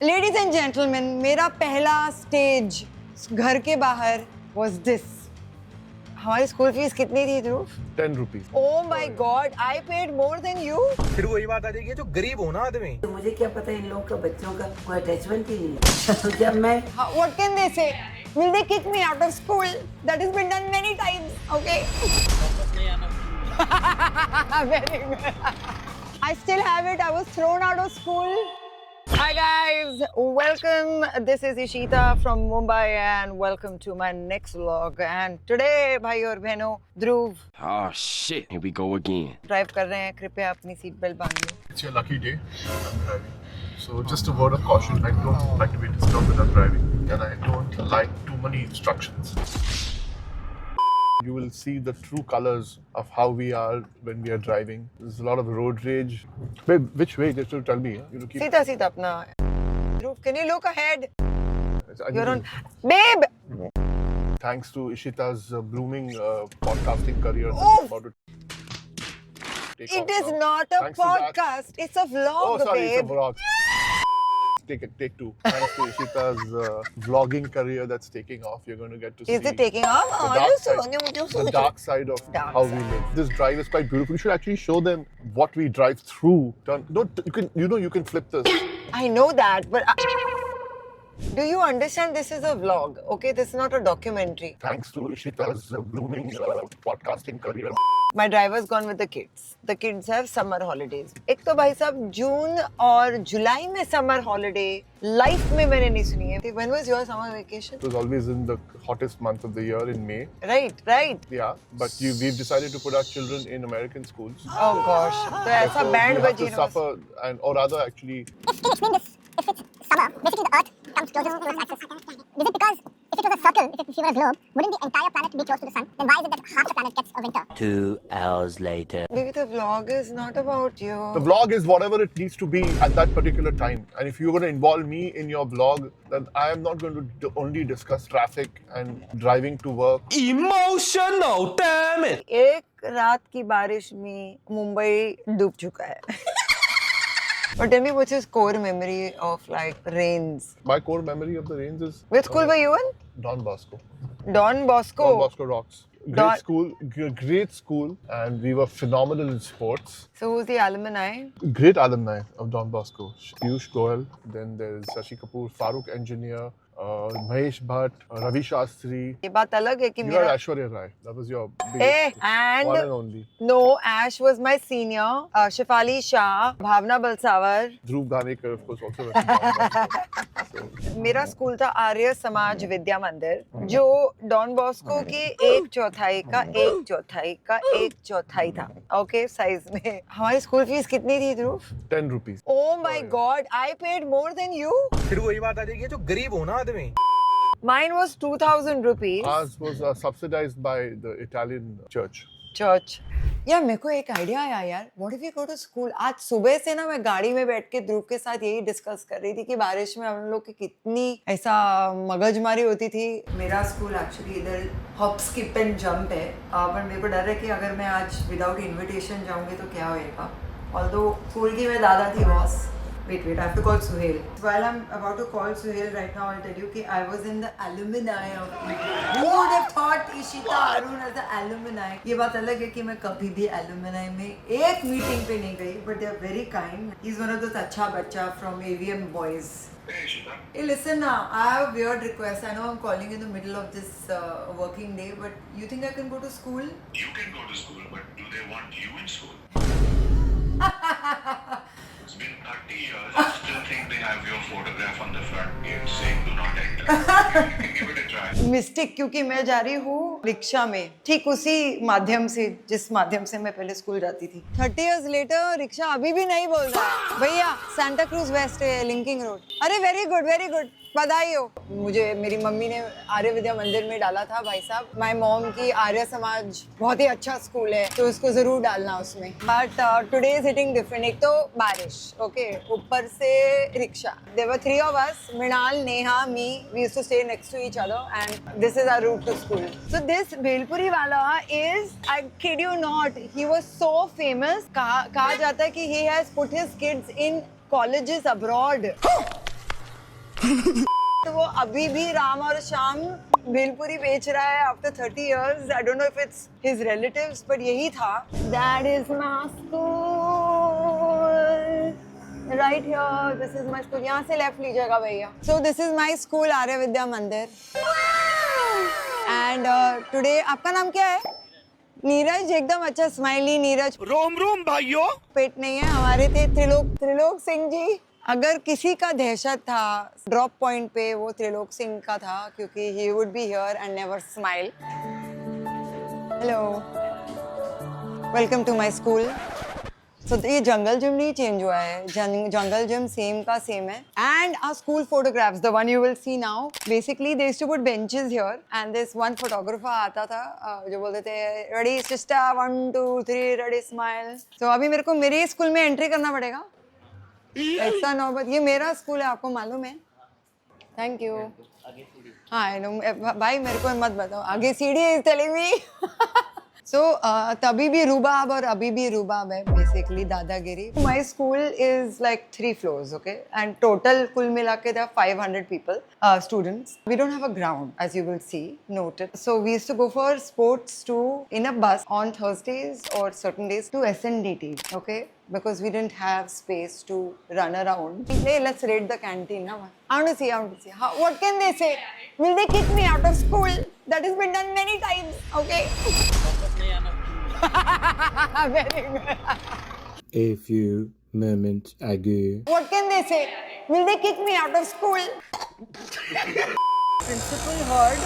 Ladies and gentlemen, मेरा पहला stage घर के बाहर was this. हमारी स्कूल फीस कितनी थी ध्रुव? 10 rupees. Oh my God, I paid more than you. फिर वही बात आ जाएगी जो गरीब हो ना आदमी। तो मुझे क्या पता इन लोगों का बच्चों का कोई अटैचमेंट ही नहीं है। जब मैं What can they say? Will they kick me out of school? That has been done many times. Okay. Very good. I still have it. I was thrown out of school. Hi guys, welcome. This is Ishita from Mumbai and welcome to my next vlog. And today, भाई और बहनों, ध्रुव Oh shit, here we go again. Drive कर रहे हैं. कृपया अपनी seat belt बांध लो. It's your lucky day. I'm driving. So just a word of caution. I don't like to be disturbed when I'm driving, and I don't like too many instructions. You will see the true colors of how we are when we are driving. There's a lot of road rage. Babe, which way? Just to tell me. You know, keep. सीधा सीधा अपना. Dhruv, can you look ahead? I You're need- on. Babe. Thanks to Ishita's blooming podcasting career. Oof. That's about to take It off is now. not a Thanks to that- podcast. It's a vlog, Oh, sorry, it's a babe. vlog. Take two. Thanks to Ishita's vlogging career that's taking off. You're going to get to see Is it taking off? the Oh, dark you side, so the dark side of Dark how side. we live. This drive is quite beautiful. You should actually show them what we drive through. Don't you can flip this. I know that, but do you understand this is a vlog? Okay, this is not a documentary. Thanks to Ishita's blooming podcasting career. My driver's gone with the kids. The kids have summer holidays. एक तो भाई साहब जून और जुलाई में summer holiday life में मैंने नहीं सुनी है. When was your summer vacation? It was always in the hottest month of the year in May. Right. Yeah, but we've decided to put our children in American schools. Oh gosh. तो ऐसा So band we have बजी to ना. suffer, or rather actually. Summer, basically the Earth comes closer to its axis. Is it because if it was a circle, if it were a globe, wouldn't the entire planet be close to the sun? Then why is it that half the planet gets a winter? 2 hours later. Maybe the vlog is not about you. The vlog is whatever it needs to be at that particular time. And if you're going to involve me in your vlog, then I am not going to only discuss traffic and driving to work. Emotional, damn it. एक रात की बारिश में मुंबई डूब चुका है. But tell me, what's your core memory of like rains? My core memory of the rains is Which school were you in? Don Bosco. Don Bosco. Don Bosco rocks. Don- Great school, and we were phenomenal in sports. So who's the alumni? Great alumni of Don Bosco. Piyush Goyal, then there's Shashi Kapoor, Farooq Engineer, Mahesh Bhatt, Ravi Shastri. ये बात अलग है कि You had मेरा. Aishwarya Rai. That was your big Eh, one and and only. no, Ash was my senior. Shefali Shah, Bhavna Balsavar. Dhruv Dhanekar, of course, also. went to Don Bosco. मेरा school था आर्य समाज विद्या मंदिर जो don Bosco की एक चौथाई का एक चौथाई था. ओके, साइज में. हमारी स्कूल फीस कितनी थी ध्रुव? 10 rupees. Oh my God, I paid more than you. फिर वही बात आ जाएगी जो गरीब हो ना आदमी। Mine was 2,000 rupees. Ours was subsidized by the Italian church. Church. यार मेरे को एक आइडिया आया यार. What if we go to school? आज सुबह से ना मैं गाड़ी में बैठ के ध्रुव के साथ यही डिस्कस कर रही थी कि बारिश में हम लोग की कितनी ऐसा मगजमारी होती थी. मेरा स्कूल एक्चुअली इधर हॉप स्किप एंड जंप है. पर मेरे को डर है कि अगर मैं आज विदाउट इनविटेशन जाऊंगी तो क्या होएगा. Although स्कूल की मैं दादा थी boss. Wait, I have to call Suhail. While I'm about to call Suhail right now, I'll tell you कि I was in the alumni of. Who would have thought Ishita Arun as the alumni? ये बात अलग है कि मैं कभी भी alumni में एक मीटिंग पे नहीं गई, but they are very kind. He's one of those अच्छा बच्चा from AVM boys. Hey, listen now, I have a weird request. I know I'm calling in the middle of this working day, but you think I can go to school? You can go to school, but do they want you in school? It's been 30 years. I still think they have your photograph on the front gate saying do not enter. You can give it a try. Mistake क्योंकि मैं जा रही हूँ rickshaw में, ठीक उसी माध्यम से जिस माध्यम से मैं पहले स्कूल जाती थी. 30 years later रिक्शा अभी भी नहीं बोल रहा है. भैया सांता क्रूज वेस्ट है, लिंकिंग रोड. अरे वेरी गुड, बधाई हो. मुझे मेरी मम्मी ने आर्य विद्या मंदिर में डाला था भाई साहब. माय मॉम की आर्य समाज बहुत ही अच्छा स्कूल है तो उसको जरूर डालना उसमें. But today is hitting different. एक तो बारिश, ओके, ऊपर से rickshaw. There were 3 of us, Mrinal, Neha, me. We used to stay next to each other and this is our route to school. So this bhelpuri वाला is, I kid you not, he was so famous. कहा जाता है कि he has put his kids in colleges abroad. तो वो अभी भी राम और श्याम भेलपुरी बेच रहा है after 30 years. I don't know if it's his relatives, but यही था. That is my school. Right here, this is my school. यहाँ से लेफ्ट लीजिएगा भैया. So this is my school, आर्य विद्या मंदिर. And today आपका नाम क्या है? नीरज. एकदम अच्छा स्माइली नीरज. रोम रोम भाइयों। पेट नहीं है. हमारे थे त्रिलोक सिंह जी. अगर किसी का दहशत था ड्रॉप पॉइंट पे, वो त्रिलोक सिंह का था, क्योंकि he would be here and never smile. Hello, welcome to my school. So ये जंगल जिम नहीं चेंज हुआ है, जंगल जिम सेम का सेम है. And our school photographs, the one you will see now, basically they used to put benches here and this one photographer आता था जो बोलते थे ready sister 1 2 3 ready smile. So अभी मेरे को मेरे स्कूल में एंट्री करना पड़ेगा. ऐसा नौबत. ये मेरा स्कूल है, आपको मालूम है. Thank you. हाँ भाई मेरे को मत बताओ आगे सीढ़ी इज टेलिंग मी. सो तभी भी रुबाब और अभी भी रुबाब है बेसिकली दादागिरी. My school is like 3 floors, okay, and total कुल मिला के there are 500 people, students. We don't have a ground, as you will see, noted. So we used to go for sports in a bus on Thursdays or certain days to SNDT, okay, because we didn't have space to run around. Hey, let's raid the canteen now. I want to see. How, what can they say? Will they kick me out of school? That has been done many times, okay? Very good. A few moments ago. What can they say? Will they kick me out of school? Principal heard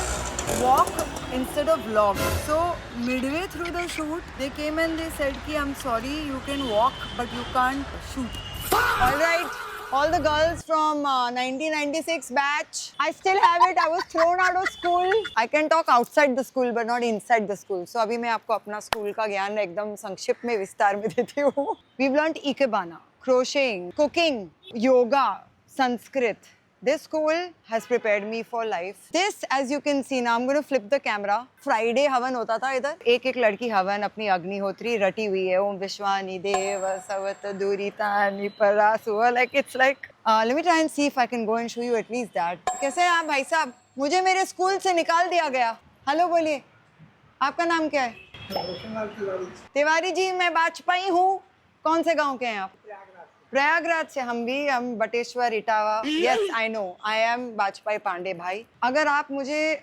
walk instead of vlog. So midway through the shoot, they came and they said ki I'm sorry, you can walk but you can't shoot. All right. All the girls from 1996 batch, I still have it. I was thrown out of school. I can talk outside the school but not inside the school. So अभी मैं आपको अपना school का ज्ञान एकदम संक्षिप्त में विस्तार में देती हूँ. We've learned ikebana, crocheting, cooking, yoga, Sanskrit. This school has prepared me for life. This, as you can see now, I'm going to flip the camera. Friday हवन होता था इधर. एक लड़की हवन अपनी अग्निहोत्री रटी हुई है. ओम विश्वानि देव सवत दूरितानि परासु. Like it's like. Let me try and see if I can go and show you at least that. कैसे हैं आप भाई साहब? मुझे मेरे स्कूल से निकाल दिया गया. हेलो बोलिए. आपका नाम क्या है? तिवारी जी. मैं बाजपेयी हूँ. कौन से गाँव के हैं आप? प्रयागराज से. हम Bateshwar Etawah. Yes I know, I am Bajpai Pandey भाई. अगर आप मुझे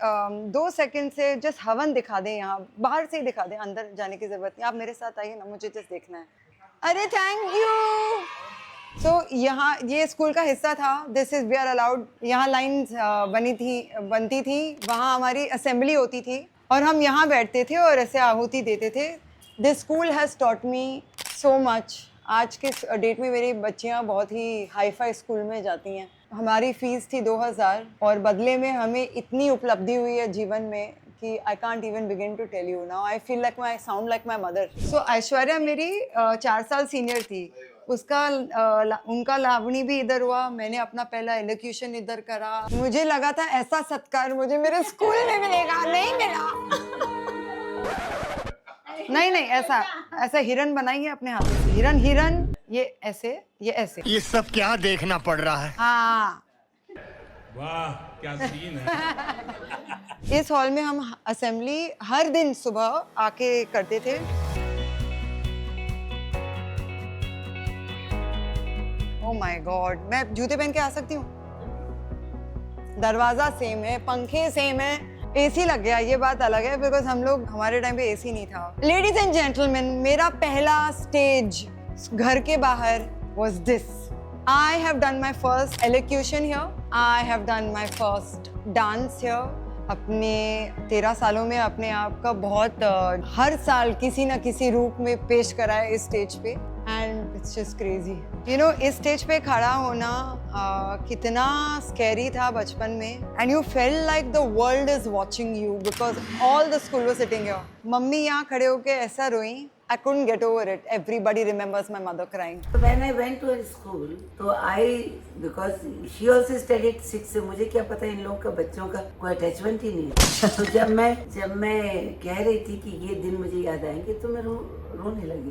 2 सेकंड से जस्ट हवन दिखा दें, यहाँ बाहर से ही दिखा दें, अंदर जाने की जरूरत नहीं. आप मेरे साथ आइए ना, मुझे जस्ट देखना है. अरे थैंक यू. सो यहाँ ये स्कूल का हिस्सा था. This is we are allowed. यहाँ लाइन बनती थी. वहाँ हमारी असेंबली होती थी और हम यहाँ बैठते थे और ऐसे आहुति देते थे. This school has taught me so much. आज के डेट में मेरी बच्चियां बहुत ही हाई फाई स्कूल में जाती हैं. हमारी फीस थी 2000 और बदले में हमें इतनी उपलब्धि हुई है जीवन में कि I can't even begin to tell you. Now I feel like my sound like my mother. So Aishwarya मेरी 4 साल सीनियर थी. उनका लावणी भी इधर हुआ. मैंने अपना पहला एलोक्यूशन इधर करा. मुझे लगा था ऐसा सत्कार मुझे मेरे स्कूल में मिलेगा. नहीं मिला. नहीं ऐसा हिरन बनाइए अपने हाथों से. हिरन ये ऐसे. ये सब क्या देखना पड़ रहा है. हाँ वाह क्या सीन है. इस हॉल में हम असेंबली हर दिन सुबह आके करते थे. Oh my God. मैं जूते पहन के आ सकती हूँ? दरवाजा सेम है, पंखे सेम है, एसी लग गया. ये बात अलग है बिकॉज हम लोग हमारे टाइम पे एसी नहीं था. लेडीज एंड जेंटलमैन, मेरा पहला स्टेज घर के बाहर was this. I have done my first elocution here. I have done my first dance here. अपने 13 सालों में अपने आप का बहुत हर साल किसी ना किसी रूप में पेश करा है इस स्टेज पे. And it's just crazy. You know, इस स्टेज पे खड़ा होना कितना स्कैरी था बचपन में. And you felt like the world is watching you because all the school was sitting here. Mummy यहाँ खड़े होके ऐसा रोई. I couldn't get over it. Everybody remembers my mother crying. So when I went to her school, तो because she also studied 6 से मुझे क्या पता इन लोगों का बच्चों का कोई अटैचमेंट ही नहीं है. तो जब मैं कह रही थी कि ये दिन मुझे याद आएंगे तो मैं रोने लगी.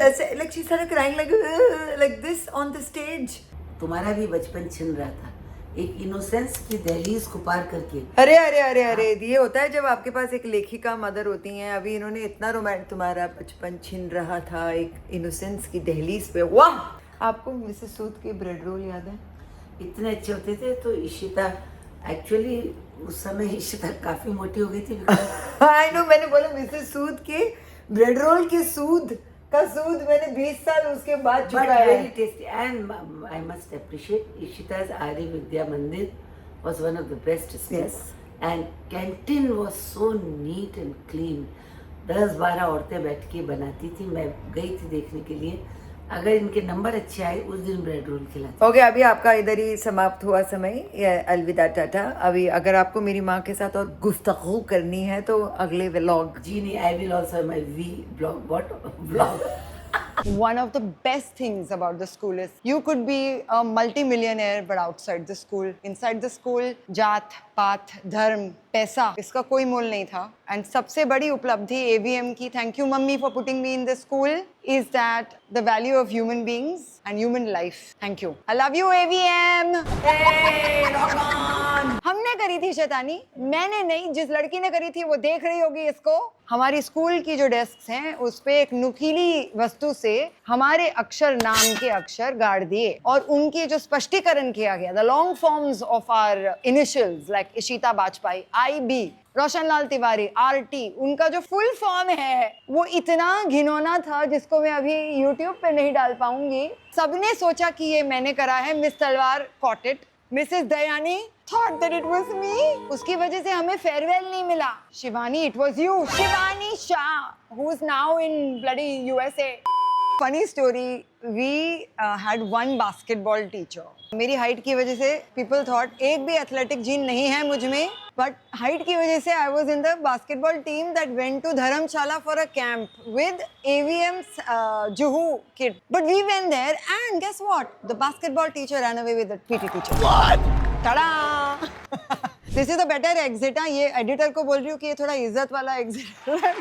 ऐसे like she started crying like this on the stage. तुम्हारा भी बचपन छिन रहा था एक इनोसेंस की दहलीज को पार करके अरे अरे अरे अरे, ये होता है जब आपके पास एक लेखिका मदर होती हैं. अभी इन्होंने इतना रोमांस, तुम्हारा बचपन छिन रहा था एक इनोसेंस की दहलीज पे. वाह. आपको मिसेस सूद के ब्रेड रोल याद है? इतने अच्छे होते थे. तो इशिता एक्चुअली उस समय इशिता काफी मोटी हो गई थी. आई नो, मैंने बोला मिसेस सूद के ब्रेड रोल के सूद का सूद मैंने 20 साल उसके बाद But चुका है. very tasty, and I must appreciate Ishita's Arya Vidya Mandir was one of the best schools. Yes. And canteen was so neat and clean. 10-12 औरतें बैठ के बनाती थी. मैं गई थी देखने के लिए. अगर इनके नंबर अच्छे आए उस दिन ब्रेड रोल खिलाते. ओके, अभी आपका इधर ही समाप्त हुआ समय. अलविदा, टाटा. अभी अगर आपको मेरी माँ के साथ और गुफ्तगू करनी है तो अगले व्लॉग. जी नहीं, I will also have my vlog. One of the best things about the school is you could be a multi-millionaire but outside the school. Inside the school, जात, पात, धर्म, पैसा, इसका कोई मोल नहीं था. And सबसे बड़ी उपलब्धि AVM की, thank you mummy for putting me in this school, is that the value of human beings and human life. Thank you. I love you AVM. Hey, rock on. हमने करी थी शैतानी, मैंने नहीं. जिस लड़की ने करी थी वो देख रही होगी इसको. हमारी स्कूल की जो डेस्क हैं उस पे एक नुकीली वस्तु से हमारे अक्षर, नाम के अक्षर गाड़ दिए और उनकी जो स्पष्टीकरण किया गया, the long forms of our initials like Ishita Bajpai, IB, Roshan Lal Tiwari, RT, उनका जो फुल फॉर्म है वो इतना घिनौना था जिसको मैं अभी YouTube पे नहीं डाल पाऊंगी. सबने सोचा कि ये मैंने करा है. Miss Talwar caught it. Mrs Dayani thought that it was me. उसकी वजह से हमें फेयरवेल नहीं मिला. Shivani, it was you. Shivani Shah, who is now in bloody USA. Funny story, we had one basketball teacher. मेरी हाइट की वजह से people thought एक भी एथलेटिक जीन नहीं है मुझ में, but हाइट की वजह से I was in the basketball team that went to Dharamshala for a camp with AVM's Juhu kid. But we went there and guess what? The basketball teacher ran away with the PT teacher. What? Ta-da! This is a better exit. ये editor को बोल रही हूँ कि ये थोड़ा इज्जत वाला exit है.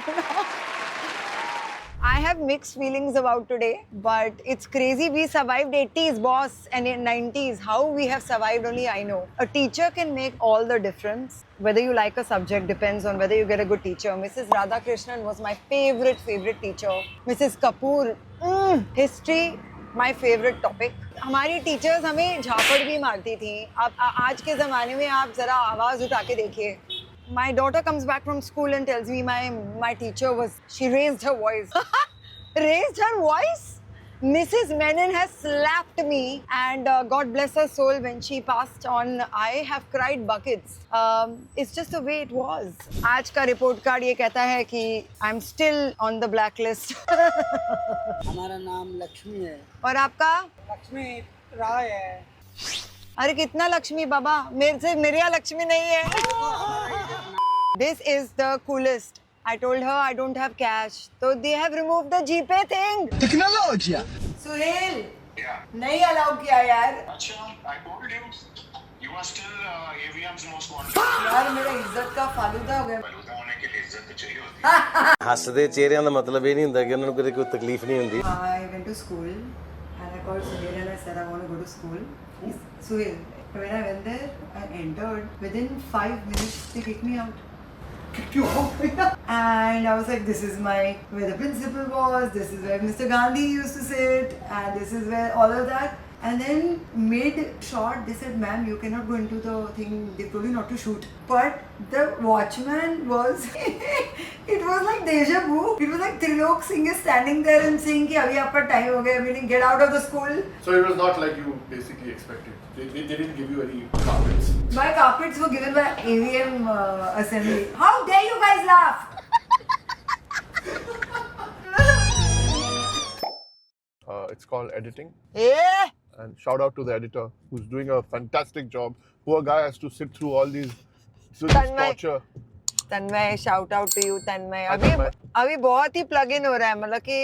I have mixed feelings about today, but it's crazy. We survived 80s, boss, and in 90s. How we have survived, only I know. A teacher can make all the difference. Whether you like a subject depends on whether you get a good teacher. Mrs. Radhakrishnan was my favorite teacher. Mrs. Kapoor, history, my favorite topic. हमारी teachers हमें झापड़ भी मारती थी. अब आज के ज़माने में आप ज़रा आवाज़ उठा के देखिए. My daughter comes back from school and tells me my teacher she raised her voice. Raised her voice? Mrs. Menon has slapped me, and God bless her soul, when she passed on, I have cried buckets. It's just the way it was. आज का report card ये कहता है कि I'm still on the blacklist. हमारा नाम लक्ष्मी है. और आपका? लक्ष्मी राय है. अरे कितना लक्ष्मी बाबा, मेरे यहाँ लक्ष्मी नहीं है. This is the coolest. I told her I don't have cash, so they have removed the GPay thing. Technology. Suhel, Yeah. नहीं अलाउ किया यार. Acha, I told you. You are still AVM's most wanted. यार मेरा इज्जत का फालूदा हो गया. बलूदा होने के लिए इज्जत तो चाहिए होती है. ਹੱਸਦੇ ਚਿਹਰਿਆਂ ਦਾ ਮਤਲਬ ਇਹ ਨਹੀਂ ਹੁੰਦਾ ਕਿ ਉਹਨਾਂ ਨੂੰ ਕਦੇ ਕੋਈ ਤਕਲੀਫ ਨਹੀਂ ਹੁੰਦੀ. I went to school and I called Suhail and I said I want to go to school. Suhail, when I went there, I entered. Within 5 minutes, they kicked me out. And I was like, this is where the principal was, this is where Mr. Gandhi used to sit, and this is where all of that. And then mid-shot, they said, ma'am, you cannot go into the thing, they told you not to shoot. But the watchman was, it was like deja vu. It was like Trilok Singh is standing there and saying, कि अभी आपका time हो गया, meaning get out of the school. So it was not like you basically expected. They didn't give you any carpets. My carpets were given by AVM assembly. How dare you guys laugh? It's called editing. Yeah. And shout out to the editor who's doing a fantastic job. Poor guy has to sit through all these torture. Tanmay, shout out to you Tanmay. Hi, Tanmay. अभी बहुत ही plug in हो रहा है, मतलब कि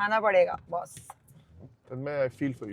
आना पड़ेगा boss. Tanmay, I feel for you.